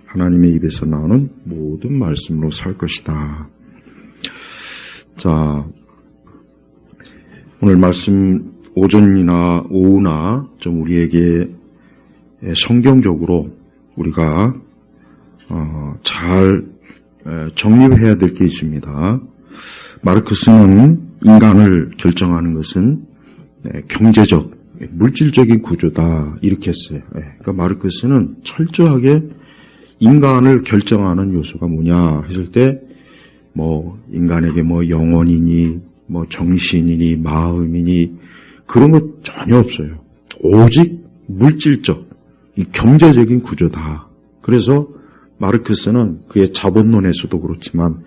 하나님의 입에서 나오는 모든 말씀으로 살 것이다. 자, 오늘 말씀 오전이나 오후나 좀 우리에게 성경적으로 우리가 잘 정립해야 될 게 있습니다. 마르크스는 인간을 결정하는 것은 경제적, 물질적인 구조다 이렇게 했어요. 그러니까 마르크스는 철저하게 인간을 결정하는 요소가 뭐냐 했을 때 인간에게 영혼이니 정신이니 마음이니 그런 것 전혀 없어요. 오직 물질적, 이 경제적인 구조다. 그래서 마르크스는 그의 자본론에서도 그렇지만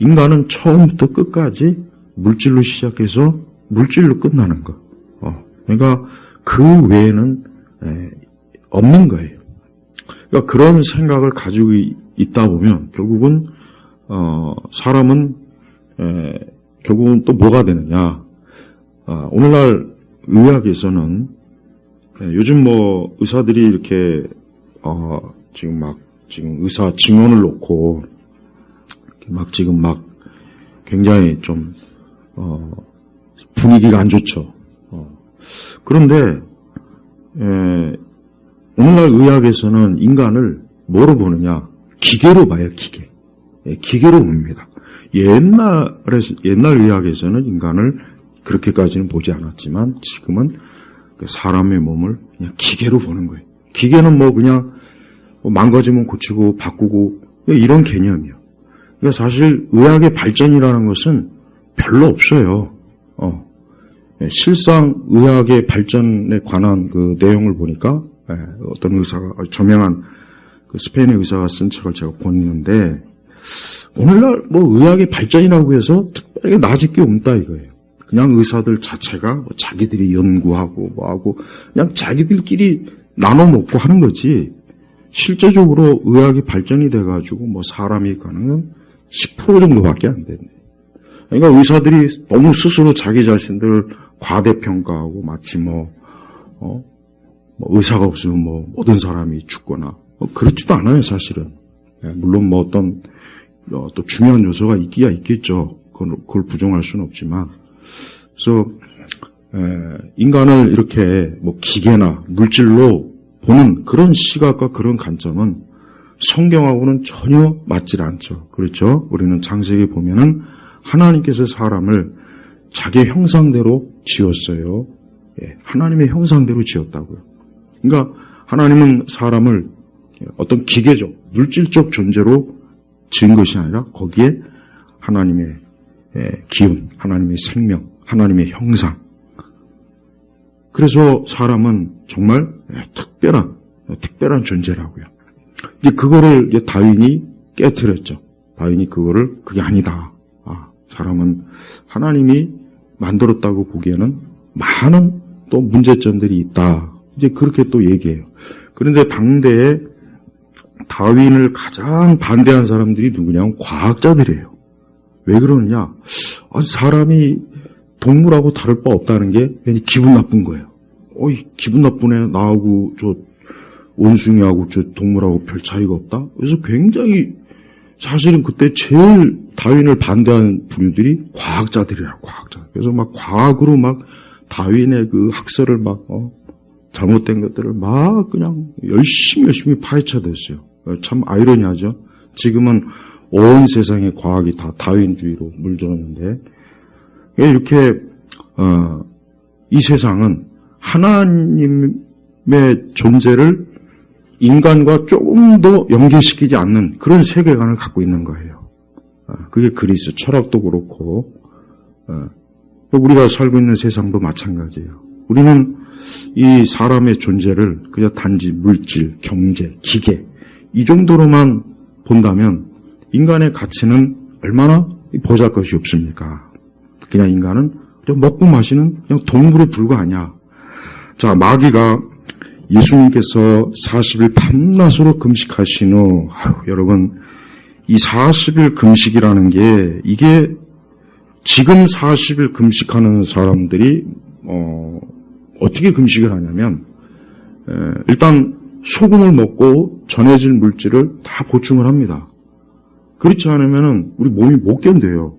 인간은 처음부터 끝까지 물질로 시작해서 물질로 끝나는 것. 그러니까 그 외에는 없는 거예요. 그러니까 그런 생각을 가지고 있다 보면 결국은 사람은 결국은 또 뭐가 되느냐. 오늘날 의학에서는 요즘 의사들이 이렇게 지금 의사 증언을 놓고 지금 굉장히 좀 분위기가 안 좋죠. 그런데 오늘날 의학에서는 인간을 뭐로 보느냐? 기계로 봐요, 기계. 기계로 봅니다. 옛날 의학에서는 인간을 그렇게까지는 보지 않았지만 지금은 사람의 몸을 그냥 기계로 보는 거예요. 기계는 그냥 망가지면 고치고 바꾸고 이런 개념이에요. 그러니까 사실 의학의 발전이라는 것은 별로 없어요. 실상 의학의 발전에 관한 그 내용을 보니까 어떤 의사가 저명한 스페인의 의사가 쓴 책을 제가 봤는데 오늘날 의학의 발전이라고 해서 특별히 나아질 게 없다 이거예요. 그냥 의사들 자체가 자기들이 연구하고 하고 그냥 자기들끼리 나눠 먹고 하는 거지. 실제적으로 의학이 발전이 돼가지고 사람이 가는 건 10% 정도밖에 안 되네. 그러니까 의사들이 너무 스스로 자기 자신들을 과대평가하고 마치 의사가 없으면 모든 사람이 죽거나 그렇지도 않아요, 사실은. 물론 어떤 또 중요한 요소가 있기야 있겠죠. 그걸 부정할 수는 없지만. 그래서 인간을 이렇게 기계나 물질로 보는 그런 시각과 그런 관점은 성경하고는 전혀 맞질 않죠. 그렇죠? 우리는 창세기 보면은 하나님께서 사람을 자기 형상대로 지었어요. 하나님의 형상대로 지었다고요. 그러니까 하나님은 사람을 어떤 기계적, 물질적 존재로 지은 것이 아니라 거기에 하나님의 기운, 하나님의 생명, 하나님의 형상. 그래서 사람은 정말 특별한 존재라고요. 이제 그거를 다윈이 깨트렸죠. 다윈이 그게 아니다. 사람은 하나님이 만들었다고 보기에는 많은 또 문제점들이 있다. 이제 그렇게 또 얘기해요. 그런데 당대에 다윈을 가장 반대한 사람들이 누구냐면 과학자들이에요. 왜 그러느냐? 사람이 동물하고 다를 바 없다는 게 괜히 기분 나쁜 거예요. 기분 나쁘네. 나하고 저 원숭이하고 저 동물하고 별 차이가 없다. 그래서 굉장히 사실은 그때 제일 다윈을 반대한 부류들이 과학자들이라고, 과학자. 그래서 과학으로 다윈의 그 학설을 잘못된 것들을 그냥 열심히 파헤쳐댔어요. 참 아이러니하죠. 지금은 온 세상의 과학이 다 다윈주의로 물들었는데, 이렇게, 이 세상은 하나님의 존재를 인간과 조금 더 연계시키지 않는 그런 세계관을 갖고 있는 거예요. 그게 그리스 철학도 그렇고, 우리가 살고 있는 세상도 마찬가지예요. 우리는 이 사람의 존재를 그냥 단지 물질, 경제, 기계, 이 정도로만 본다면 인간의 가치는 얼마나 보잘것이 없습니까? 그냥 인간은 그냥 먹고 마시는 그냥 동물에 불과하냐. 자, 마귀가 예수님께서 40일 밤낮으로 금식하신 후, 여러분, 이 40일 금식이라는 게, 이게 지금 40일 금식하는 사람들이, 어떻게 금식을 하냐면, 일단 소금을 먹고 전해질 물질을 다 보충을 합니다. 그렇지 않으면은 우리 몸이 못 견뎌요.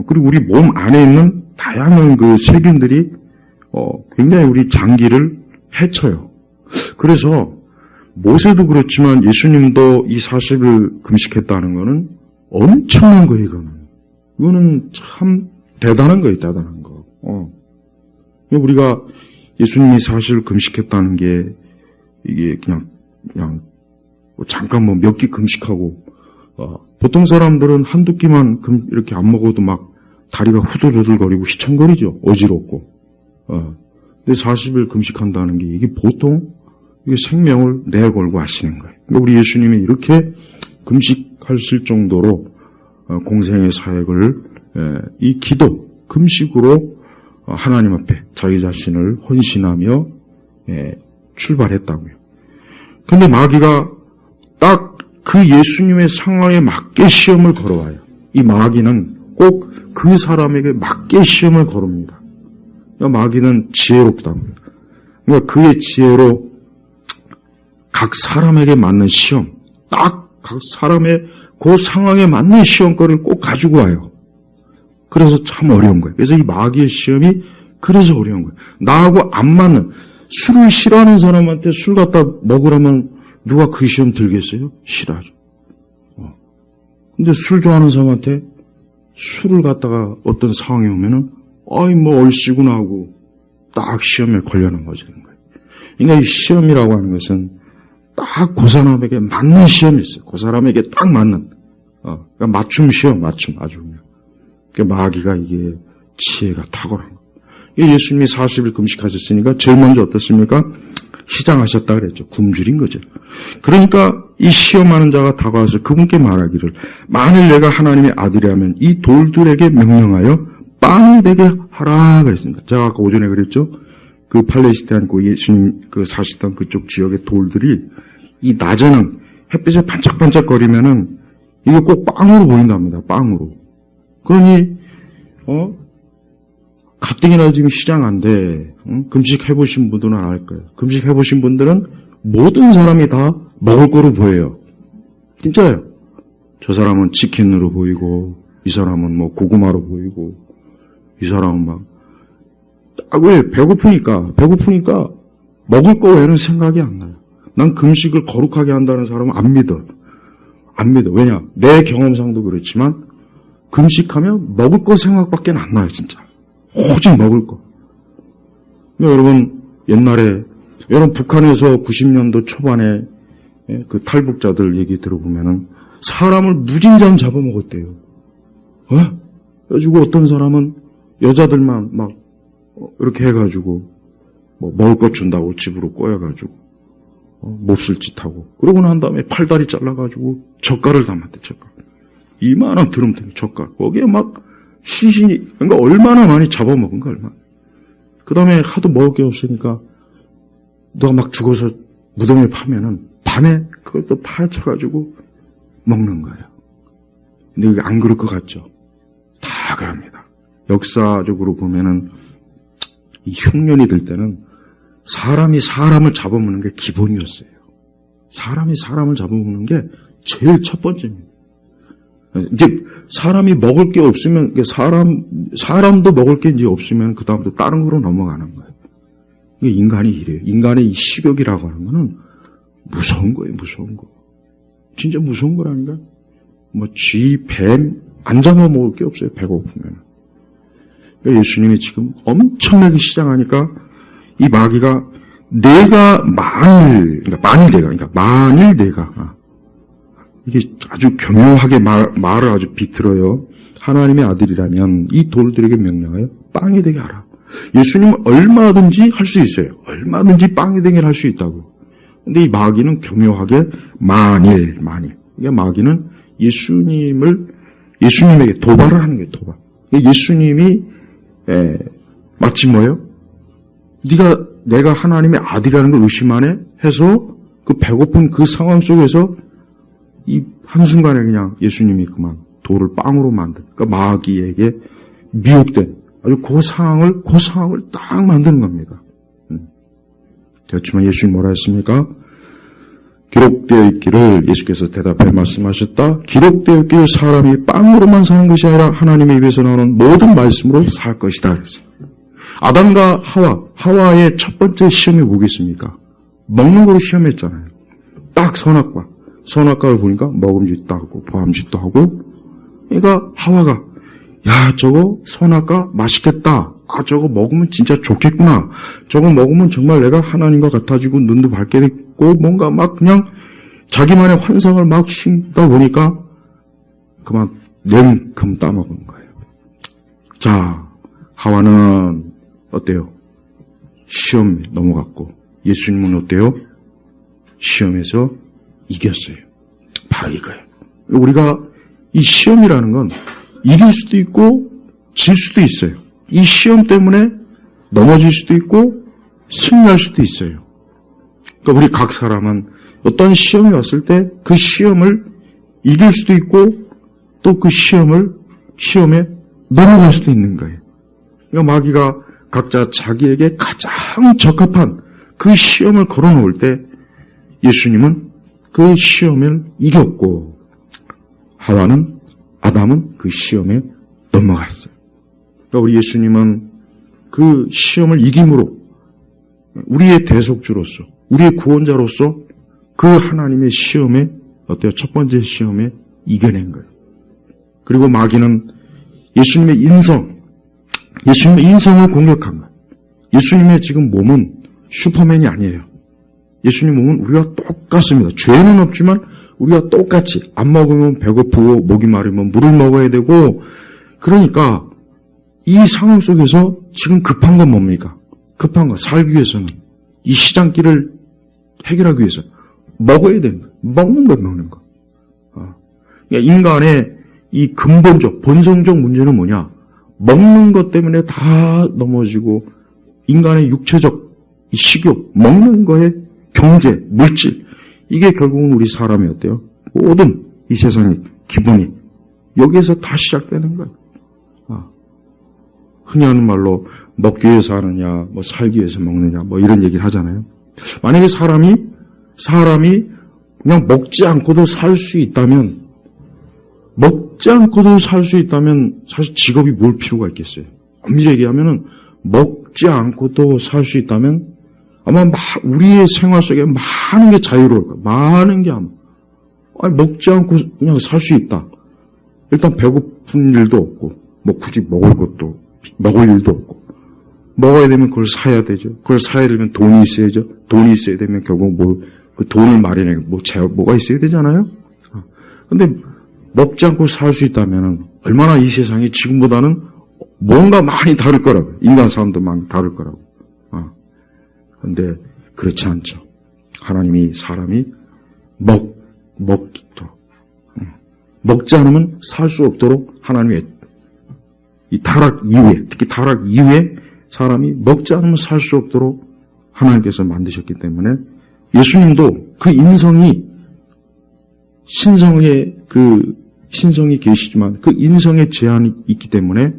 그리고 우리 몸 안에 있는 다양한 그 세균들이 굉장히 우리 장기를 해쳐요. 그래서 모세도 그렇지만 예수님도 이 40일 금식했다는 거는 엄청난 거예요, 이거는 참 대단한 거예요, 대단한 거. 우리가 예수님이 40일 금식했다는 게 이게 그냥 잠깐 뭐 몇 끼 금식하고 보통 사람들은 한두 끼만 이렇게 안 먹어도 막 다리가 후들후들거리고 휘청거리죠. 어지럽고. 근데 40일 금식한다는 게 이게 보통 이게 생명을 내걸고 하시는 거예요. 그러니까 우리 예수님이 이렇게 금식하실 정도로 공생의 사역을 이 기도, 금식으로 하나님 앞에 자기 자신을 헌신하며 출발했다고요. 근데 마귀가 딱 그 예수님의 상황에 맞게 시험을 걸어와요. 이 마귀는 꼭 그 사람에게 맞게 시험을 걸습니다. 그러니까 마귀는 지혜롭답니다. 그러니까 그의 지혜로 각 사람에게 맞는 시험, 딱 각 사람의 그 상황에 맞는 시험거리를 꼭 가지고 와요. 그래서 참 어려운 거예요. 그래서 이 마귀의 시험이 그래서 어려운 거예요. 나하고 안 맞는, 술을 싫어하는 사람한테 술 갖다 먹으라면 누가 그 시험 들겠어요? 싫어하죠. 근데 술 좋아하는 사람한테 술을 갖다가 어떤 상황이 오면은, 얼씨구나 하고 딱 시험에 걸려는 거죠. 그러니까 이 시험이라고 하는 것은 딱 그 사람에게 맞는 시험이 있어요. 그 사람에게 딱 맞는, 그러니까 맞춤 시험, 맞춤, 아주. 그러니까 마귀가 이게 지혜가 탁월한 거예요. 예수님이 40일 금식하셨으니까 제일 먼저 어떻습니까? 시장하셨다 그랬죠. 굶주린 거죠. 그러니까 이 시험하는 자가 다가와서 그분께 말하기를 만일 내가 하나님의 아들이라면 이 돌들에게 명령하여 빵이 되게 하라 그랬습니다. 제가 아까 오전에 그랬죠. 그 팔레스타인 그 예수님 그 사시던 그쪽 지역의 돌들이 이 낮에는 햇빛에 반짝반짝거리면은 이거 꼭 빵으로 보인답니다. 빵으로. 그러니 가뜩이나 지금 시장 안 돼. 금식해보신 분들은 알 거예요. 금식해보신 분들은 모든 사람이 다 먹을 거로 보여요. 진짜예요. 저 사람은 치킨으로 보이고, 이 사람은 뭐 고구마로 보이고, 이 사람은 막, 왜? 배고프니까 먹을 거 외에는 생각이 안 나요. 난 금식을 거룩하게 한다는 사람은 안 믿어. 왜냐? 내 경험상도 그렇지만, 금식하면 먹을 거 생각밖에 안 나요, 진짜. 오직 먹을 거. 그러니까 여러분, 옛날에, 여러분 북한에서 90년도 초반에 그 탈북자들 얘기 들어보면은 사람을 무진장 잡아먹었대요. 그래가지고 어떤 사람은 여자들만 막 이렇게 해가지고 뭐 먹을 것 준다고 집으로 꼬여가지고 몹쓸 짓 하고 그러고 난 다음에 팔다리 잘라가지고 젓갈을 담았대. 젓갈. 이만한 드럼통에 젓갈. 거기에 막 시신이 그러니까 얼마나 많이 잡아먹은 거야. 얼마나. 그 다음에 하도 먹을 게 없으니까 누가 막 죽어서 무덤에 파면은 밤에 그걸 또 파헤쳐가지고 먹는 거예요. 근데 이게 안 그럴 것 같죠? 다 그럽니다. 역사적으로 보면은 이 흉년이 들 때는 사람이 사람을 잡아먹는 게 기본이었어요. 사람이 사람을 잡아먹는 게 제일 첫 번째입니다. 이제 사람이 먹을 게 없으면 사람도 먹을 게 이제 없으면 그 다음부터 다른 거로 넘어가는 거예요. 이게 인간이 이래요. 인간의 이 식욕이라고 하는 거는 무서운 거예요. 무서운 거. 진짜 무서운 거라니까. 뭐 쥐, 뱀 안 잡아먹을 게 없어요. 배고프면. 그러니까 예수님이 지금 엄청나게 시장하니까 이 마귀가 내가 만일 내가 이게 아주 교묘하게 말을 아주 비틀어요. 하나님의 아들이라면 이 돌들에게 명령하여 빵이 되게 하라. 예수님은 얼마든지 할 수 있어요. 얼마든지 빵이 되게 할 수 있다고. 근데 이 마귀는 교묘하게 만일. 그러니까 마귀는 예수님에게 도발을 하는 거예요. 도발. 예수님이 마치 뭐예요? 내가 하나님의 아들이라는 걸 의심하네 해서 그 배고픈 그 상황 속에서 이 한순간에 그냥 예수님이 그만 돌을 빵으로 만든, 그러니까 마귀에게 미혹된 아주 그 상황을 딱 만드는 겁니다. 그렇지만 예수님 뭐라 했습니까? 기록되어 있기를 예수께서 대답해 말씀하셨다. 기록되어 있기를 사람이 빵으로만 사는 것이 아니라 하나님의 입에서 나오는 모든 말씀으로 살 것이다. 그랬어요. 아담과 하와의 첫 번째 시험이 뭐겠습니까? 먹는 거로 시험했잖아요. 딱 선악과를 보니까 먹음직도 하고 보암직도 하고, 그러니까 하와가 야 저거 선악과 맛있겠다. 아 저거 먹으면 진짜 좋겠구나. 저거 먹으면 정말 내가 하나님과 같아지고 눈도 밝게 됐고 뭔가 막 그냥 자기만의 환상을 막 심다 보니까 그만 냉큼 따먹은 거예요. 자, 하와는 어때요? 시험에 넘어갔고 예수님은 어때요? 시험에서 이겼어요. 바로 이거예요. 우리가 이 시험이라는 건 이길 수도 있고 질 수도 있어요. 이 시험 때문에 넘어질 수도 있고 승리할 수도 있어요. 그러니까 우리 각 사람은 어떤 시험이 왔을 때 그 시험을 이길 수도 있고 또 그 시험에 넘어갈 수도 있는 거예요. 그러니까 마귀가 각자 자기에게 가장 적합한 그 시험을 걸어놓을 때 예수님은 그 시험을 이겼고 아담은 그 시험에 넘어갔어요. 그러니까 우리 예수님은 그 시험을 이김으로 우리의 대속주로서 우리의 구원자로서 그 하나님의 시험에 어때요? 첫 번째 시험에 이겨낸 거예요. 그리고 마귀는 예수님의 인성을 공격한 거예요. 예수님의 지금 몸은 슈퍼맨이 아니에요. 예수님 몸은 우리와 똑같습니다. 죄는 없지만 우리가 똑같이 안 먹으면 배고프고 목이 마르면 물을 먹어야 되고 그러니까 이 상황 속에서 지금 급한 건 뭡니까? 급한 거 살기 위해서는 이 시장길을 해결하기 위해서 먹어야 되는 거예요. 먹는 거. 그러니까 인간의 이 근본적 본성적 문제는 뭐냐? 먹는 것 때문에 다 넘어지고 인간의 육체적 이 식욕, 먹는 거에 경제, 물질 이게 결국은 우리 사람이 어때요? 모든 이 세상의 기본이 여기에서 다 시작되는 거예요. 흔히 하는 말로 먹기 위해서 하느냐, 뭐 살기 위해서 먹느냐, 뭐 이런 얘기를 하잖아요. 만약에 사람이 그냥 먹지 않고도 살 수 있다면 사실 직업이 뭘 필요가 있겠어요. 엄밀히 얘기하면은 먹지 않고도 살 수 있다면 아마 우리의 생활 속에 많은 게 자유로울 거예요. 많은 게 먹지 않고 그냥 살 수 있다. 일단 배고픈 일도 없고, 뭐 굳이 먹을 일도 없고, 먹어야 되면 그걸 사야 되죠. 그걸 사야 되면 돈이 있어야죠. 돈이 있어야 되면 결국 그 돈을 마련해, 뭐가 있어야 되잖아요. 근데 먹지 않고 살 수 있다면은 얼마나 이 세상이 지금보다는 뭔가 많이 다를 거라고. 인간 사람도 많이 다를 거라고. 근데 그렇지 않죠. 하나님이 사람이 먹지 않으면 살 수 없도록 하나님의 이 타락 이후에, 특히 타락 이후에 사람이 먹지 않으면 살 수 없도록 하나님께서 만드셨기 때문에 예수님도 그 신성이 계시지만 그 인성에 제한이 있기 때문에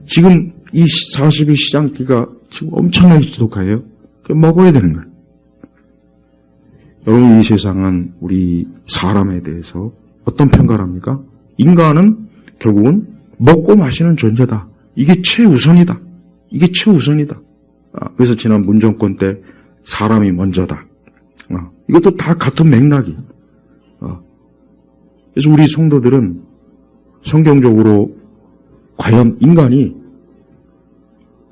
지금 이 40일 시장기가 지금 엄청나게 지독해요. 먹어야 되는 거예요. 여러분, 이 세상은 우리 사람에 대해서 어떤 평가를 합니까? 인간은 결국은 먹고 마시는 존재다. 이게 최우선이다. 그래서 지난 문정권 때 사람이 먼저다. 이것도 다 같은 맥락이. 그래서 우리 성도들은 성경적으로 과연 인간이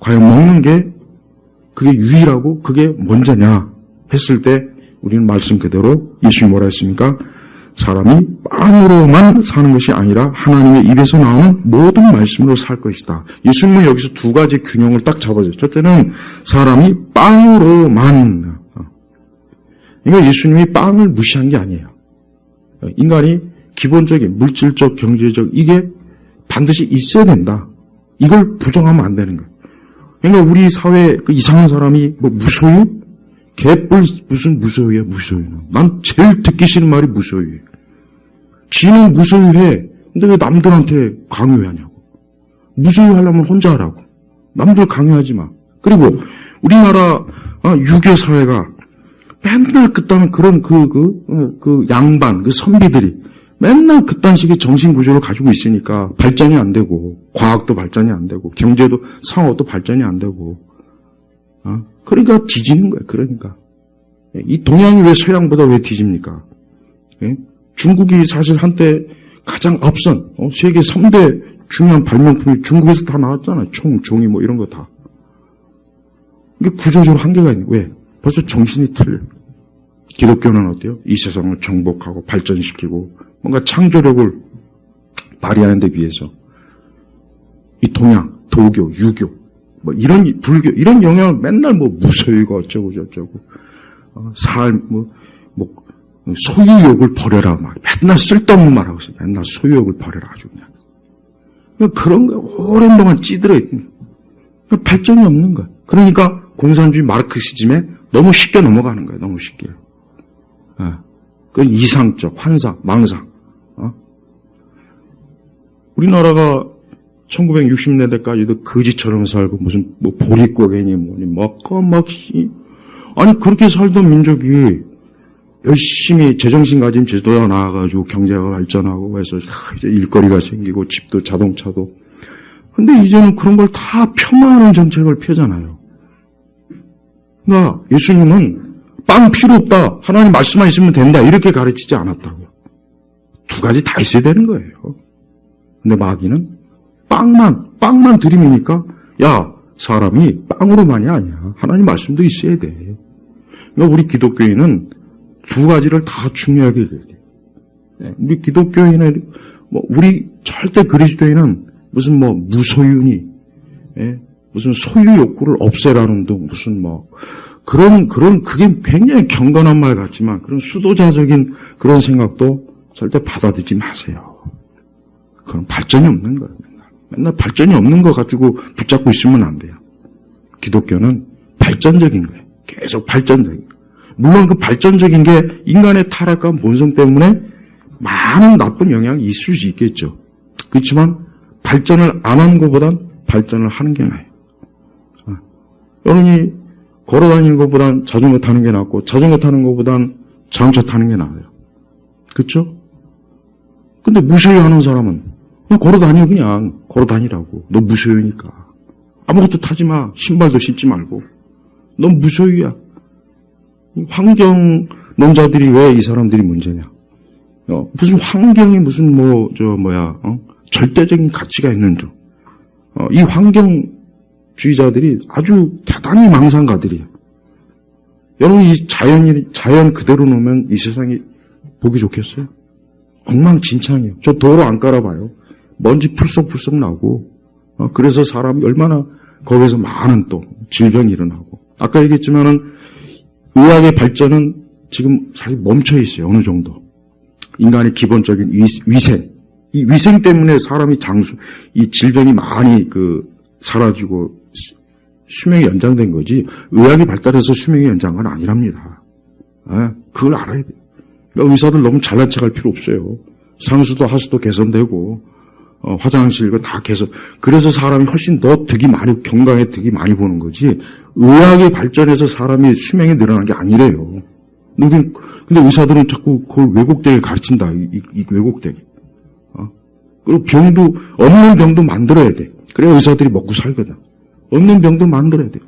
먹는 게 그게 유일하고 그게 먼저냐 했을 때 우리는 말씀 그대로 예수님이 뭐라 했습니까? 사람이 빵으로만 사는 것이 아니라 하나님의 입에서 나오는 모든 말씀으로 살 것이다. 예수님은 여기서 두 가지 균형을 딱 잡아줘요. 첫째는 사람이 빵으로만. 그러니까 예수님이 빵을 무시한 게 아니에요. 인간이 기본적인 물질적, 경제적 이게 반드시 있어야 된다. 이걸 부정하면 안 되는 거예요. 그러니까 우리 사회에 그 이상한 사람이 무소유? 개뿔 무슨 무소유야, 무소유는. 난 제일 듣기 싫은 말이 무소유예요. 지는 무소유해. 근데 왜 남들한테 강요하냐고. 무소유하려면 혼자 하라고. 남들 강요하지 마. 그리고 우리나라 유교 사회가 맨날 그딴 그런 그 양반, 그 선비들이 맨날 그딴 식의 정신 구조를 가지고 있으니까 발전이 안 되고, 과학도 발전이 안 되고, 경제도, 상업도 발전이 안 되고, 그러니까 뒤지는 거예요, 그러니까. 이 동양이 왜 서양보다 왜 뒤집니까? 예? 중국이 사실 한때 가장 앞선, 세계 3대 중요한 발명품이 중국에서 다 나왔잖아요. 총, 종이 뭐 이런 거 다. 이게 구조적으로 한계가 있는 거예요. 왜? 벌써 정신이 틀려. 기독교는 어때요? 이 세상을 정복하고 발전시키고 뭔가 창조력을 발휘하는 데 비해서 이 동양, 도교, 유교, 뭐 이런 불교 이런 영향을 맨날 뭐 무소유가 어쩌고 저쩌고 소유욕을 버려라 막 맨날 쓸데없는 말하고 있어요. 맨날 소유욕을 버려라 아주 그냥. 그런 거 오랜 동안 찌들어 있는 거예요. 발전이 없는 거예요. 그러니까 공산주의 마르크시즘에 너무 쉽게 넘어가는 거예요. 너무 쉽게. 그 이상적, 환상, 망상. 우리나라가 1960년대까지도 거지처럼 살고 무슨 뭐 보릿고개니 뭐니 아니 그렇게 살던 민족이 열심히 제정신 가진 제도가 나와가지고 경제가 발전하고 해서 이제 일거리가 생기고 집도 자동차도. 근데 이제는 그런 걸 다 폄하하는 정책을 펴잖아요. 그러니까 예수님은 빵 필요 없다. 하나님 말씀만 있으면 된다. 이렇게 가르치지 않았다고요. 두 가지 다 있어야 되는 거예요. 근데 마귀는 빵만 들이미니까 야 사람이 빵으로만이 아니야. 하나님 말씀도 있어야 돼. 그러니까 우리 기독교인은 두 가지를 다 중요하게 해야 돼. 우리 기독교인은 우리 절대 그리스도인은 무슨 무소유니 무슨 소유 욕구를 없애라는 둥 무슨 그런 그게 굉장히 경건한 말 같지만 그런 수도자적인 그런 생각도 절대 받아들이지 마세요. 그건 발전이 없는 거예요. 맨날 발전이 없는 거 가지고 붙잡고 있으면 안 돼요. 기독교는 발전적인 거예요. 계속 발전적인 거. 물론 그 발전적인 게 인간의 타락과 본성 때문에 많은 나쁜 영향이 있을 수 있겠죠. 그렇지만 발전을 안 하는 것보단 발전을 하는 게 나아요. 여러분이 걸어 다니는 것보단 자전거 타는 게 낫고 자전거 타는 것보단 자동차 타는 게 나아요. 그렇죠? 근데 무소유하는 사람은 그냥 걸어 다녀 그냥 걸어 다니라고. 너 무소유니까. 아무것도 타지 마. 신발도 신지 말고. 넌 무소유야. 환경론자들이 왜 이 사람들이 문제냐? 무슨 환경이 무슨 절대적인 가치가 있는 줄. 이 환경주의자들이 아주 대단히 망상가들이에요. 여러분 이 자연 그대로 놓으면 이 세상이 보기 좋겠어요? 엉망진창이에요. 저 도로 안 깔아봐요. 먼지 풀썩풀썩 나고 그래서 사람이 얼마나 거기서 많은 또 질병이 일어나고 아까 얘기했지만은 의학의 발전은 지금 사실 멈춰 있어요. 어느 정도. 인간의 기본적인 위생. 이 위생 때문에 사람이 이 질병이 많이 사라지고 수명이 연장된 거지 의학이 발달해서 수명이 연장한 건 아니랍니다. 그걸 알아야 돼요. 그러니까 의사들 너무 잘난 척할 필요 없어요. 상수도 하수도 개선되고 화장실 이거 다 개선. 그래서 사람이 훨씬 더 건강에 득이 많이 보는 거지 의학이 발전해서 사람이 수명이 늘어난 게 아니래요. 근데 의사들은 자꾸 그걸 왜곡되게 가르친다. 이 왜곡되게. 그리고 없는 병도 만들어야 돼. 그래야 의사들이 먹고 살거든. 없는 병도 만들어야 돼.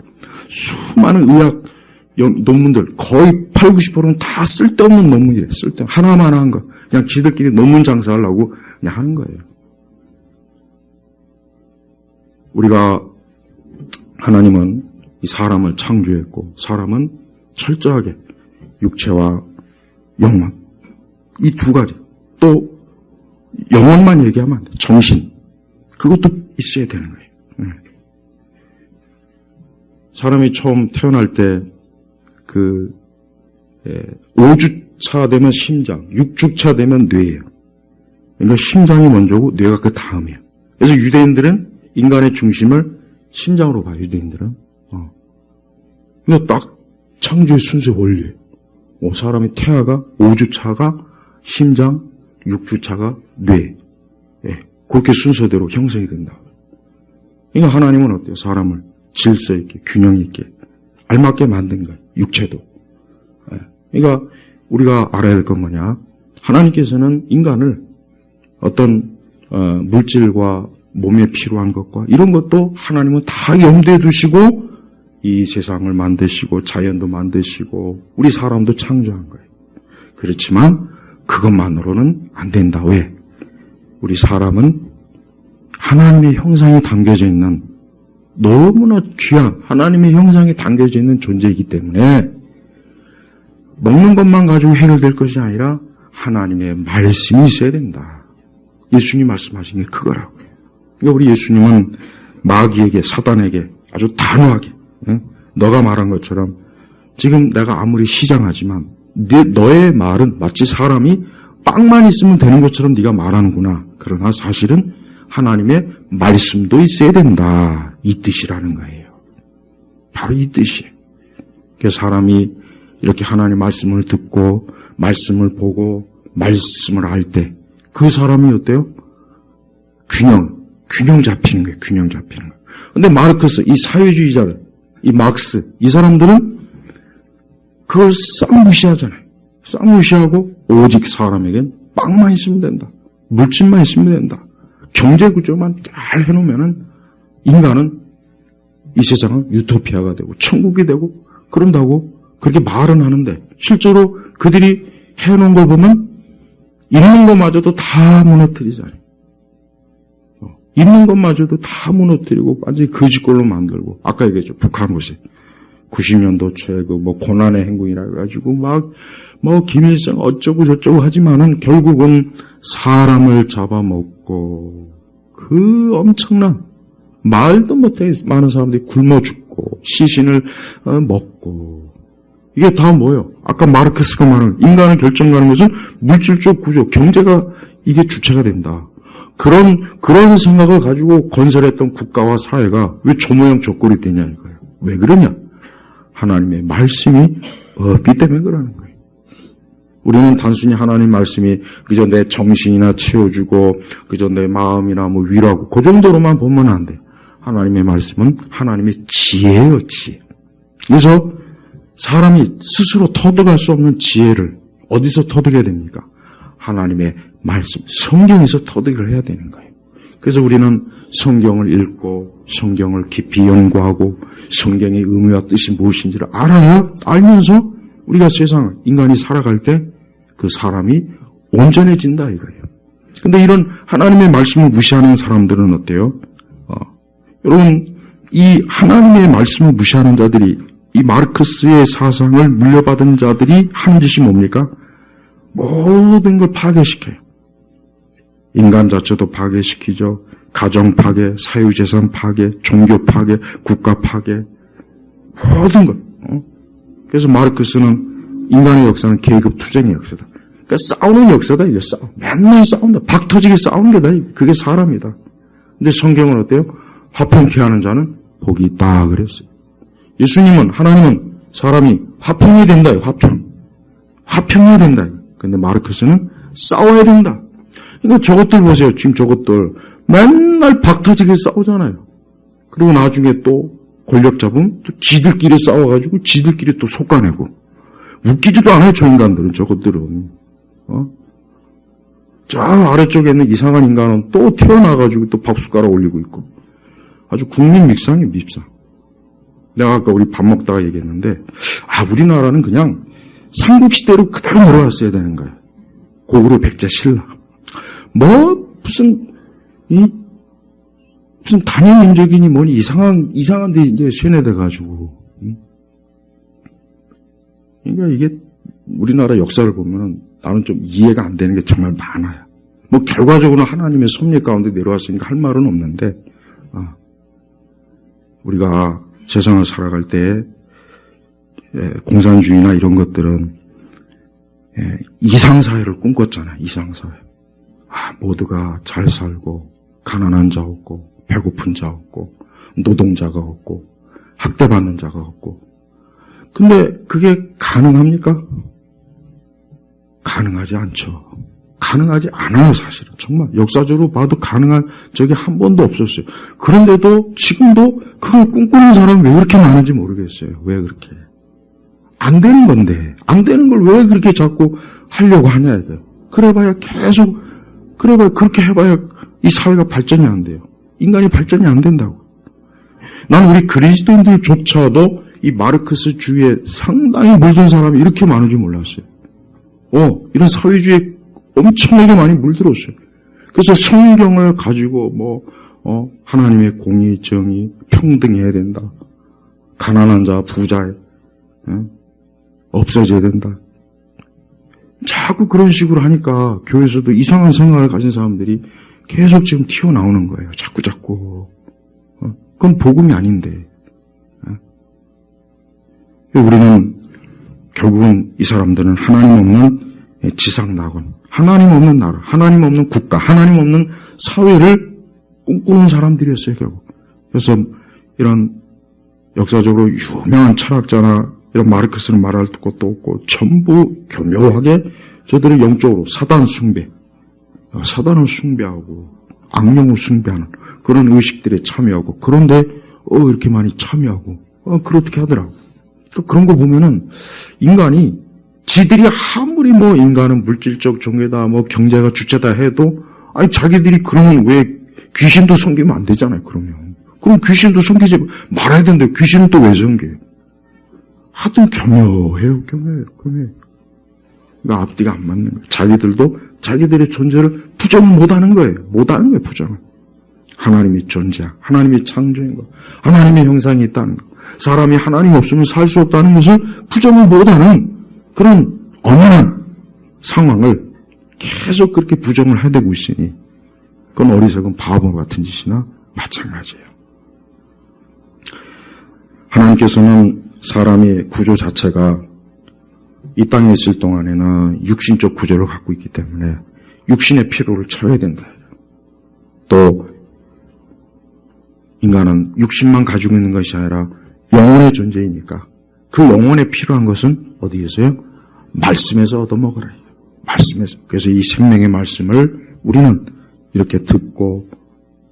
수많은 의학 논문들 거의 80-90%는 다 쓸데없는 논문이래. 하나만 한 거. 그냥 지들끼리 논문 장사하려고 그냥 하는 거예요. 우리가 하나님은 이 사람을 창조했고 사람은 철저하게 육체와 영혼 이 두 가지 또 영혼만 얘기하면 안 돼. 정신 그것도 있어야 되는 거예요. 사람이 처음 태어날 때 5주차 되면 심장, 6주차 되면 뇌예요. 그러니까 심장이 먼저고 뇌가 그 다음이에요. 그래서 유대인들은 인간의 중심을 심장으로 봐요. 유대인들은. 이거 딱 창조의 순서의 원리예요. 사람이 태아가 5주차가 심장, 6주차가 뇌. 그렇게 순서대로 형성이 된다. 그러니까 하나님은 어때요? 사람을 질서 있게, 균형 있게, 알맞게 만든 거예요. 육체도. 그러니까 우리가 알아야 될 건 뭐냐? 하나님께서는 인간을 어떤 물질과 몸에 필요한 것과 이런 것도 하나님은 다 염두에 두시고 이 세상을 만드시고 자연도 만드시고 우리 사람도 창조한 거예요. 그렇지만 그것만으로는 안 된다. 왜? 우리 사람은 하나님의 형상이 담겨져 있는 너무나 귀한 하나님의 형상이 담겨져 있는 존재이기 때문에 먹는 것만 가지고 해결될 것이 아니라 하나님의 말씀이 있어야 된다. 예수님 말씀하신 게 그거라고요. 그러니까 우리 예수님은 마귀에게 사단에게 아주 단호하게 너가 말한 것처럼 지금 내가 아무리 시장하지만 너의 말은 마치 사람이 빵만 있으면 되는 것처럼 네가 말하는구나. 그러나 사실은 하나님의 말씀도 있어야 된다. 이 뜻이라는 거예요. 바로 이 뜻이에요. 그래서 사람이 이렇게 하나님의 말씀을 듣고 말씀을 보고 말씀을 알 때 그 사람이 어때요? 균형 잡히는 거예요. 균형 잡히는 거예요. 근데 마르크스, 이 사회주의자들, 이 막스, 이 사람들은 그걸 싹 무시하잖아요. 싹 무시하고 오직 사람에겐 빵만 있으면 된다. 물질만 있으면 된다. 경제구조만 잘 해놓으면은 인간은 이 세상은 유토피아가 되고 천국이 되고 그런다고 그렇게 말은 하는데 실제로 그들이 해놓은 걸 보면 있는 것마저도 다 무너뜨리잖아요. 있는 것마저도 다 무너뜨리고 완전히 거짓골로 만들고 아까 얘기했죠. 북한 모습 90년도 초에 고난의 행군이라 해가지고 김일성 어쩌고 저쩌고 하지만은 결국은 사람을 잡아먹고 그 엄청난 말도 못해 많은 사람들이 굶어 죽고 시신을 먹고 이게 다 뭐예요? 아까 마르크스가 말한 인간의 결정가는 것은 물질적 구조, 경제가 이게 주체가 된다. 그런 생각을 가지고 건설했던 국가와 사회가 왜 저 모양 저 꼴이 되냐 이거예요. 왜 그러냐? 하나님의 말씀이 없기 때문에 그러는 거예요. 우리는 단순히 하나님 말씀이 그저 내 정신이나 채워주고 그저 내 마음이나 위로하고 그 정도로만 보면 안 돼. 하나님의 말씀은 하나님의 지혜예요, 지혜. 그래서 사람이 스스로 터득할 수 없는 지혜를 어디서 터득해야 됩니까? 하나님의 말씀, 성경에서 터득을 해야 되는 거예요. 그래서 우리는 성경을 읽고 성경을 깊이 연구하고 성경의 의미와 뜻이 무엇인지를 알면서 우리가 세상, 인간이 살아갈 때 그 사람이 온전해진다 이거예요. 근데 이런 하나님의 말씀을 무시하는 사람들은 어때요? 여러분, 이 하나님의 말씀을 무시하는 자들이 이 마르크스의 사상을 물려받은 자들이 하는 짓이 뭡니까? 모든 걸 파괴시켜요. 인간 자체도 파괴시키죠. 가정 파괴, 사유재산 파괴, 종교 파괴, 국가 파괴, 모든 것. 그래서 마르크스는 인간의 역사는 계급 투쟁의 역사다. 그러니까 싸우는 역사다, 이게 싸움. 맨날 싸운다. 박 터지게 싸우는 게다. 그게 사람이다. 근데 성경은 어때요? 화평케 하는 자는 복이 있다 그랬어요. 예수님은, 하나님은 사람이 화평해야 된다, 화평. 화평해야 된다. 근데 마르크스는 싸워야 된다. 그러니까 저것들 보세요. 지금 저것들. 맨날 박 터지게 싸우잖아요. 그리고 나중에 또 권력 잡으면 또 지들끼리 싸워가지고 지들끼리 또 솎아내고. 웃기지도 않아요, 저 인간들은, 저것들은. 저 아래쪽에 있는 이상한 인간은 또 튀어나와가지고 또 밥숟가락 올리고 있고. 아주 국민 밉상이에요, 밉상. 내가 아까 우리 밥 먹다가 얘기했는데, 우리나라는 그냥 삼국시대로 그대로 몰아왔어야 되는 거예요. 고구려 백제 신라. 무슨 단일 민족이니 뭐니 이상한 데 이제 세뇌돼가지고. 그러니까 이게 우리나라 역사를 보면은 나는 좀 이해가 안 되는 게 정말 많아요. 결과적으로는 하나님의 섭리 가운데 내려왔으니까 할 말은 없는데, 우리가 세상을 살아갈 때, 공산주의나 이런 것들은, 이상사회를 꿈꿨잖아요, 이상사회. 모두가 잘 살고, 가난한 자 없고, 배고픈 자 없고, 노동자가 없고, 학대받는 자가 없고. 근데 그게 가능합니까? 가능하지 않죠. 가능하지 않아요, 사실은. 정말 역사적으로 봐도 가능한 적이 한 번도 없었어요. 그런데도 지금도 그걸 꿈꾸는 사람이 왜 그렇게 많은지 모르겠어요. 왜 그렇게. 안 되는 건데, 안 되는 걸 왜 그렇게 자꾸 하려고 하냐, 이거. 그래봐야 그렇게 해봐야 이 사회가 발전이 안 돼요. 인간이 발전이 안 된다고. 난 우리 그리스도인들조차도 이 마르크스주의에 상당히 물든 사람이 이렇게 많은 줄 몰랐어요. 이런 사회주의에 엄청나게 많이 물들었어요. 그래서 성경을 가지고 하나님의 공의, 정의, 평등해야 된다. 가난한 자, 부자, 없어져야 된다. 자꾸 그런 식으로 하니까 교회에서도 이상한 생각을 가진 사람들이 계속 지금 튀어나오는 거예요. 자꾸. 그건 복음이 아닌데. 우리는 결국은 이 사람들은 하나님 없는 지상낙원, 하나님 없는 나라, 하나님 없는 국가, 하나님 없는 사회를 꿈꾸는 사람들이었어요, 결국. 그래서 이런 역사적으로 유명한 철학자나 이런 마르크스는 말할 것도 없고 전부 교묘하게 저들은 영적으로 사단 숭배, 사단을 숭배하고 악령을 숭배하는 그런 의식들에 참여하고 그런데 이렇게 많이 참여하고 그렇게 하더라고. 그런 거 보면은 인간이 지들이 아무리 인간은 물질적 종교다 경제가 주체다 해도 자기들이 그러면 왜 귀신도 섬기면 안 되잖아요. 그럼 귀신도 섬기지 말아야 되는데 귀신은 또 왜 섬겨요? 하여튼 교묘해요. 그러니까 앞뒤가 안 맞는 거예요. 자기들도 자기들의 존재를 부정을 못하는 거예요. 부정을. 하나님이 존재야. 하나님이 창조인 거. 하나님의 형상이 있다는 거. 사람이 하나님 없으면 살 수 없다는 것을 부정을 못하는 그런 엄연한 상황을 계속 그렇게 부정을 해대고 있으니 그건 어리석은 바보 같은 짓이나 마찬가지예요. 하나님께서는 사람의 구조 자체가 이 땅에 있을 동안에는 육신적 구조를 갖고 있기 때문에 육신의 필요를 채워야 된다. 또 인간은 육신만 가지고 있는 것이 아니라 영혼의 존재이니까 그 영혼에 필요한 것은 어디에서요? 말씀에서 얻어먹으라. 말씀에서. 그래서 이 생명의 말씀을 우리는 이렇게 듣고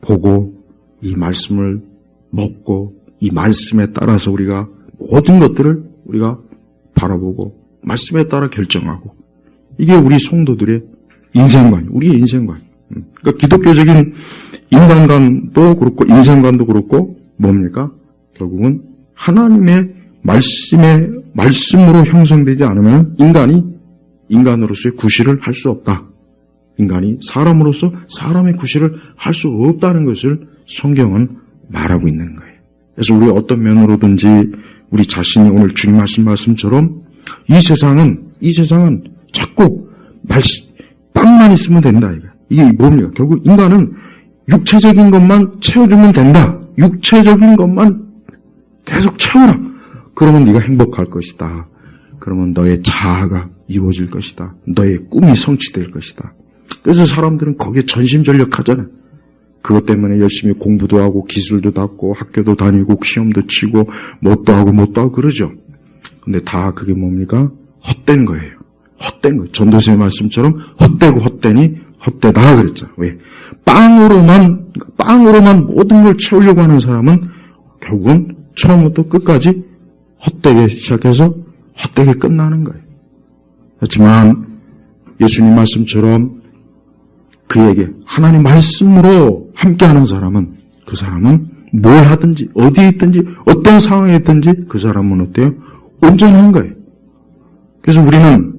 보고 이 말씀을 먹고 이 말씀에 따라서 우리가 모든 것들을 우리가 바라보고 말씀에 따라 결정하고 이게 우리 성도들의 인생관, 우리의 인생관. 그러니까 기독교적인 인간관도 그렇고 인생관도 그렇고 뭡니까? 결국은 하나님의 말씀으로 형성되지 않으면 인간이 인간으로서의 구실을 할 수 없다. 인간이 사람으로서 사람의 구실을 할 수 없다는 것을 성경은 말하고 있는 거예요. 그래서 우리 어떤 면으로든지 우리 자신이 오늘 주님 하신 말씀처럼 이 세상은 자꾸 빵만 있으면 된다. 이게 뭡니까? 결국 인간은 육체적인 것만 채워주면 된다. 육체적인 것만 계속 채워라. 그러면 네가 행복할 것이다. 그러면 너의 자아가 이루어질 것이다. 너의 꿈이 성취될 것이다. 그래서 사람들은 거기에 전심전력하잖아요. 그것 때문에 열심히 공부도 하고 기술도 닦고 학교도 다니고 시험도 치고 뭣도 하고 그러죠. 근데 다 그게 뭡니까? 헛된 거예요. 헛된 거. 전도서의 말씀처럼 헛되고 헛되니 헛되다 그랬죠. 왜? 빵으로만 모든 걸 채우려고 하는 사람은 결국은 처음부터 끝까지 헛되게 시작해서 헛되게 끝나는 거예요. 그렇지만 예수님 말씀처럼 그에게 하나님 말씀으로 함께하는 사람은 그 사람은 뭘 하든지 어디에 있든지 어떤 상황에 있든지 그 사람은 어때요? 온전한 거예요. 그래서 우리는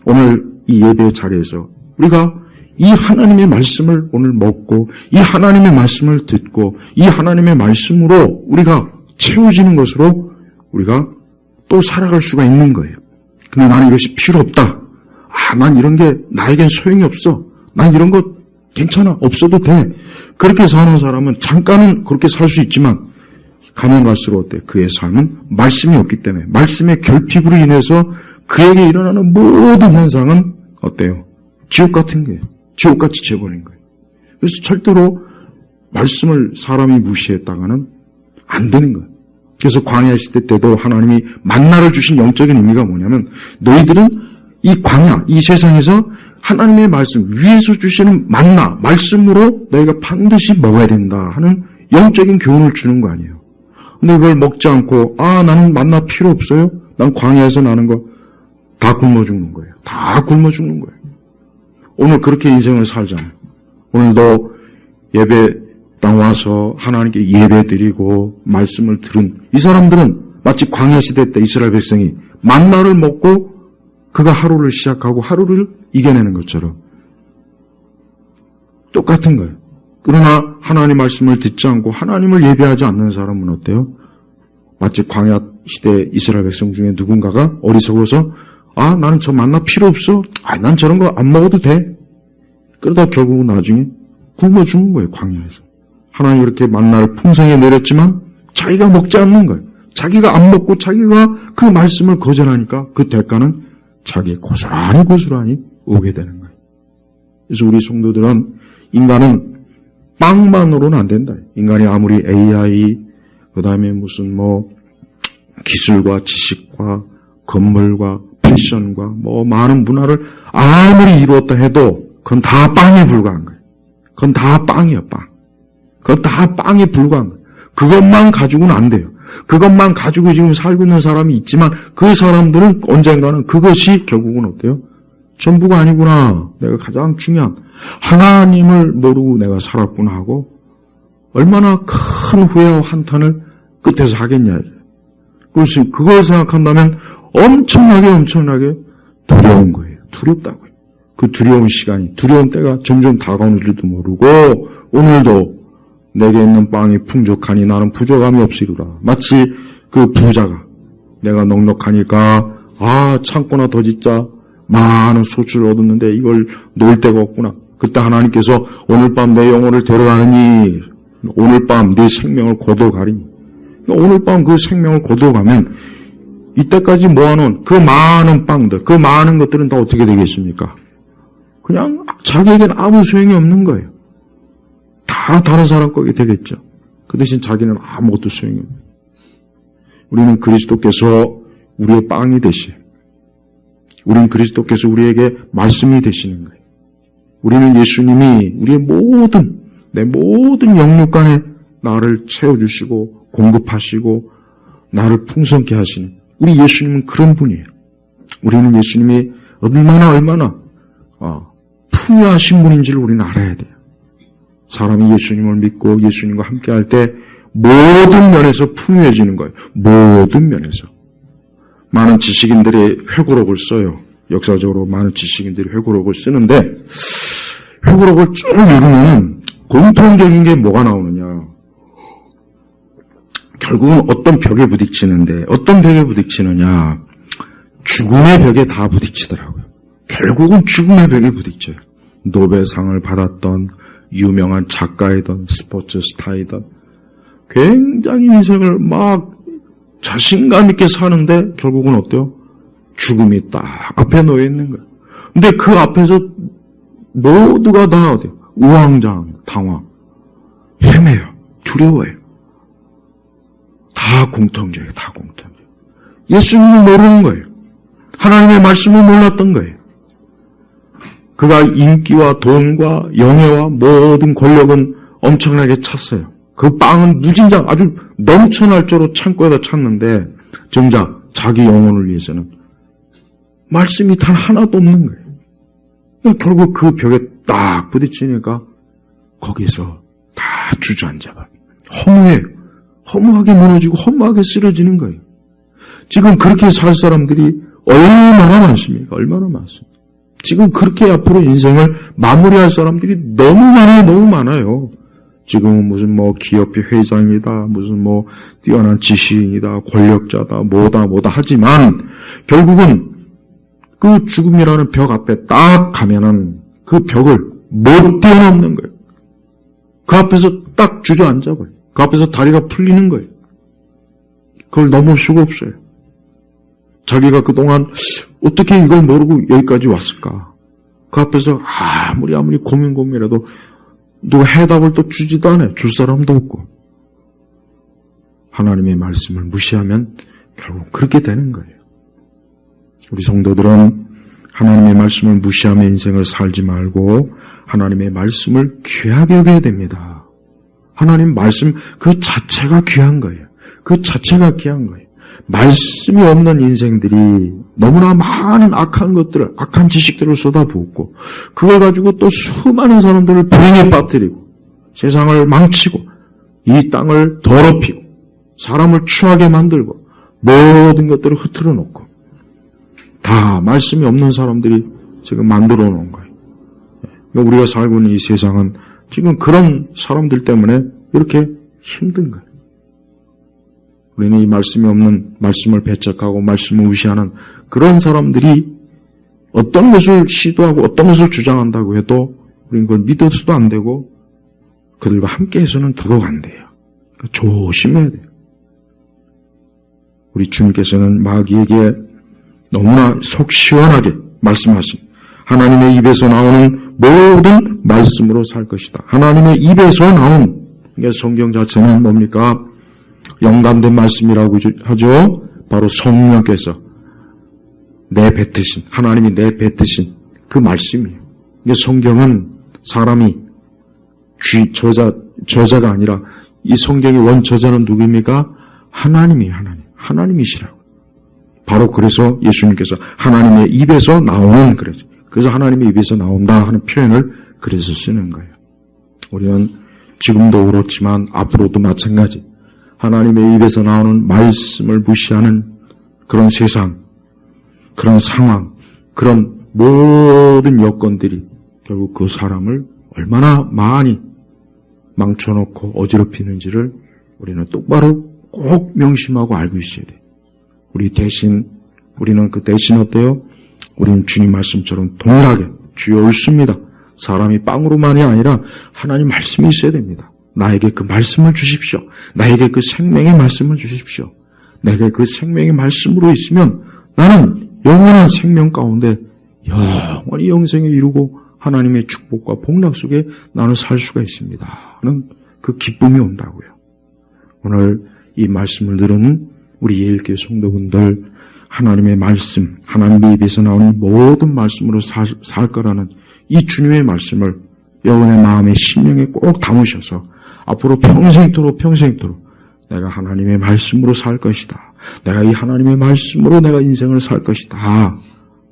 오늘 이 예배의 자리에서 우리가 이 하나님의 말씀을 오늘 먹고 이 하나님의 말씀을 듣고 이 하나님의 말씀으로 우리가 채워지는 것으로 우리가 또 살아갈 수가 있는 거예요. 근데 나는 이것이 필요 없다. 난 이런 게 나에겐 소용이 없어. 난 이런 거 괜찮아. 없어도 돼. 그렇게 사는 사람은 잠깐은 그렇게 살 수 있지만 가면 갈수록 어때? 그의 삶은 말씀이 없기 때문에 말씀의 결핍으로 인해서 그에게 일어나는 모든 현상은 어때요? 지옥 같은 거예요. 지옥같이 재버린 거예요. 그래서 절대로 말씀을 사람이 무시했다가는 안 되는 거예요. 그래서 광야 시대 때도 하나님이 만나를 주신 영적인 의미가 뭐냐면 너희들은 이 광야, 이 세상에서 하나님의 말씀, 위에서 주시는 만나, 말씀으로 너희가 반드시 먹어야 된다 하는 영적인 교훈을 주는 거 아니에요. 근데 그걸 먹지 않고 나는 만나 필요 없어요? 난 광야에서 나는 거 다 굶어 죽는 거예요. 다 굶어 죽는 거예요. 오늘 그렇게 인생을 살잖아요. 오늘도 예배당 와서 하나님께 예배 드리고 말씀을 들은 이 사람들은 마치 광야 시대 때 이스라엘 백성이 만나를 먹고 그가 하루를 시작하고 하루를 이겨내는 것처럼 똑같은 거예요. 그러나 하나님 말씀을 듣지 않고 하나님을 예배하지 않는 사람은 어때요? 마치 광야 시대 이스라엘 백성 중에 누군가가 어리석어서 나는 저 만나 필요 없어. 난 저런 거 안 먹어도 돼. 그러다 결국은 나중에 굶어 죽는 거예요. 광야에서. 하나님이 이렇게 만나를 풍성히 내렸지만 자기가 먹지 않는 거예요. 자기가 안 먹고 자기가 그 말씀을 거절하니까 그 대가는 자기 고스란히 오게 되는 거예요. 그래서 우리 성도들은 인간은 빵만으로는 안 된다. 인간이 아무리 AI, 그 다음에 무슨 기술과 지식과 건물과 패션과 많은 문화를 아무리 이루었다 해도 그건 다 빵에 불과한 거예요. 그건 다 빵이에요, 빵. 그건 다 빵에 불과한 거예요. 그것만 가지고는 안 돼요. 그것만 가지고 지금 살고 있는 사람이 있지만 그 사람들은 언젠가는 그것이 결국은 어때요? 전부가 아니구나. 내가 가장 중요한 하나님을 모르고 내가 살았구나 하고 얼마나 큰 후회와 한탄을 끝에서 하겠냐. 그래서 그걸 생각한다면 엄청나게 두려운 거예요. 두렵다고요. 그 두려운 시간이, 두려운 때가 점점 다가오는 줄도 모르고 오늘도 내게 있는 빵이 풍족하니 나는 부족함이 없으리라. 마치 그 부자가 내가 넉넉하니까 창고나 더 짓자. 많은 소출을 얻었는데 이걸 놓을 데가 없구나. 그때 하나님께서 오늘 밤 내 영혼을 데려가느니 오늘 밤 네 생명을 거둬가리니. 오늘 밤 그 생명을 거둬가면 이때까지 모아놓은 그 많은 빵들, 그 많은 것들은 다 어떻게 되겠습니까? 그냥 자기에게는 아무 소용이 없는 거예요. 다 다른 사람 거게 되겠죠. 그 대신 자기는 아무것도 소용이 없는 거예요. 우리는 그리스도께서 우리의 빵이 되시. 우리는 그리스도께서 우리에게 말씀이 되시는 거예요. 우리는 예수님이 우리의 내 모든 영육간에 나를 채워주시고 공급하시고 나를 풍성케 하시는 우리 예수님은 그런 분이에요. 우리는 예수님이 얼마나 풍요하신 분인지를 우리는 알아야 돼요. 사람이 예수님을 믿고 예수님과 함께할 때 모든 면에서 풍요해지는 거예요. 모든 면에서. 많은 지식인들이 회고록을 써요. 역사적으로 많은 지식인들이 회고록을 쓰는데 회고록을 쭉 읽으면 공통적인 게 뭐가 나오느냐. 결국은 어떤 벽에 부딪히는데 어떤 벽에 부딪히느냐. 죽음의 벽에 다 부딪히더라고요. 결국은 죽음의 벽에 부딪혀요. 노벨상을 받았던 유명한 작가이던 스포츠 스타이던 굉장히 인생을 막 자신감 있게 사는데 결국은 어때요? 죽음이 딱 앞에 놓여 있는 거예요. 근데 그 앞에서 모두가 다 어때요? 우왕좌왕, 당황, 헤매요, 두려워해요. 다 공통적이에요. 다 공통적. 예수님을 모르는 거예요. 하나님의 말씀을 몰랐던 거예요. 그가 인기와 돈과 영예와 모든 권력은 엄청나게 찼어요. 그 빵은 무진장 아주 넘쳐날 정도로 창고에다 찼는데 정작 자기 영혼을 위해서는 말씀이 단 하나도 없는 거예요. 그러니까 결국 그 벽에 딱 부딪히니까 거기서 다 주저앉아봐요. 허무하게 무너지고 허무하게 쓰러지는 거예요. 지금 그렇게 살 사람들이 얼마나 많습니까? 얼마나 많습니까? 지금 그렇게 앞으로 인생을 마무리할 사람들이 너무 많아요. 지금은 무슨 기업의 회장이다, 무슨 뛰어난 지식인이다, 권력자다, 뭐다 하지만 결국은 그 죽음이라는 벽 앞에 딱 가면은 그 벽을 못 뛰어넘는 거예요. 그 앞에서 딱 주저앉아버려요. 그 앞에서 다리가 풀리는 거예요. 그걸 넘을 수가 없어요. 자기가 그동안 어떻게 이걸 모르고 여기까지 왔을까? 그 앞에서 아무리 고민해도 누가 해답을 또 주지도 않아요. 줄 사람도 없고. 하나님의 말씀을 무시하면 결국 그렇게 되는 거예요. 우리 성도들은 하나님의 말씀을 무시하며 인생을 살지 말고 하나님의 말씀을 귀하게 여겨야 됩니다. 하나님 말씀 그 자체가 귀한 거예요. 그 자체가 귀한 거예요. 말씀이 없는 인생들이 너무나 많은 악한 것들을, 악한 지식들을 쏟아부었고, 그걸 가지고 또 수많은 사람들을 불행에 빠뜨리고, 세상을 망치고, 이 땅을 더럽히고, 사람을 추하게 만들고, 모든 것들을 흐트러 놓고, 다 말씀이 없는 사람들이 지금 만들어 놓은 거예요. 우리가 살고 있는 이 세상은 지금 그런 사람들 때문에 이렇게 힘든 거예요. 우리는 이 말씀이 없는, 말씀을 배척하고 말씀을 무시하는 그런 사람들이 어떤 것을 시도하고 어떤 것을 주장한다고 해도 우리는 그걸 믿어서도 안 되고 그들과 함께해서는 더더욱 안 돼요. 그러니까 조심해야 돼요. 우리 주님께서는 마귀에게 너무나 속 시원하게 말씀하신 하나님의 입에서 나오는 모든 말씀으로 살 것이다. 하나님의 입에서 나온, 그러니까 성경 자체는 뭡니까? 영감된 말씀이라고 하죠. 바로 성령께서 내뱉으신, 하나님이 내뱉으신 그 말씀이에요. 이게 성경은 사람이 저자가 아니라 이 성경의 원저자는 누구입니까? 하나님이에요. 하나님이시라고. 바로 그래서 예수님께서 하나님의 입에서 나오는, 그래서 하나님의 입에서 나온다 하는 표현을 그래서 쓰는 거예요. 우리는 지금도 그렇지만 앞으로도 마찬가지. 하나님의 입에서 나오는 말씀을 무시하는 그런 세상, 그런 상황, 그런 모든 여건들이 결국 그 사람을 얼마나 많이 망쳐놓고 어지럽히는지를 우리는 똑바로 꼭 명심하고 알고 있어야 돼요. 우리는 그 대신 어때요? 우리는 주님 말씀처럼 동일하게 주여 옳습니다. 사람이 빵으로만이 아니라 하나님 말씀이 있어야 됩니다. 나에게 그 말씀을 주십시오. 나에게 그 생명의 말씀을 주십시오. 내게 그 생명의 말씀으로 있으면 나는 영원한 생명 가운데 영원히 영생에 이루고 하나님의 축복과 복락 속에 나는 살 수가 있습니다. 하는 그 기쁨이 온다고요. 오늘 이 말씀을 들은 우리 예일교회 성도분들, 하나님의 말씀, 하나님의 입에서 나오는 모든 말씀으로 살 거라는 이 주님의 말씀을 여러분의 마음의 심령에 꼭 담으셔서 앞으로 평생토록 내가 하나님의 말씀으로 살 것이다. 내가 이 하나님의 말씀으로 내가 인생을 살 것이다.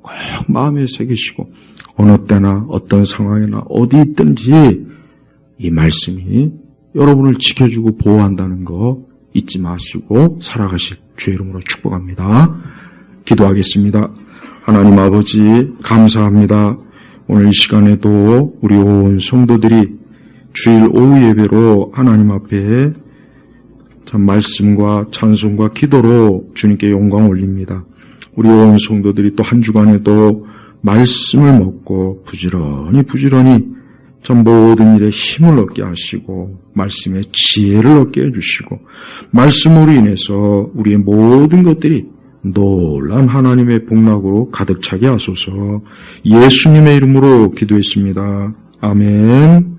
꼭 마음에 새기시고 어느 때나 어떤 상황이나 어디 있든지 이 말씀이 여러분을 지켜주고 보호한다는 거 잊지 마시고 살아가실 주의 이름으로 축복합니다. 기도하겠습니다. 하나님 아버지 감사합니다. 오늘 이 시간에도 우리 온 성도들이 주일 오후 예배로 하나님 앞에 참 말씀과 찬송과 기도로 주님께 영광 올립니다. 우리 온 성도들이 또 한 주간에도 말씀을 먹고 부지런히 참 모든 일에 힘을 얻게 하시고 말씀의 지혜를 얻게 해주시고 말씀으로 인해서 우리의 모든 것들이 놀라운 하나님의 복락으로 가득 차게 하소서. 예수님의 이름으로 기도했습니다. 아멘.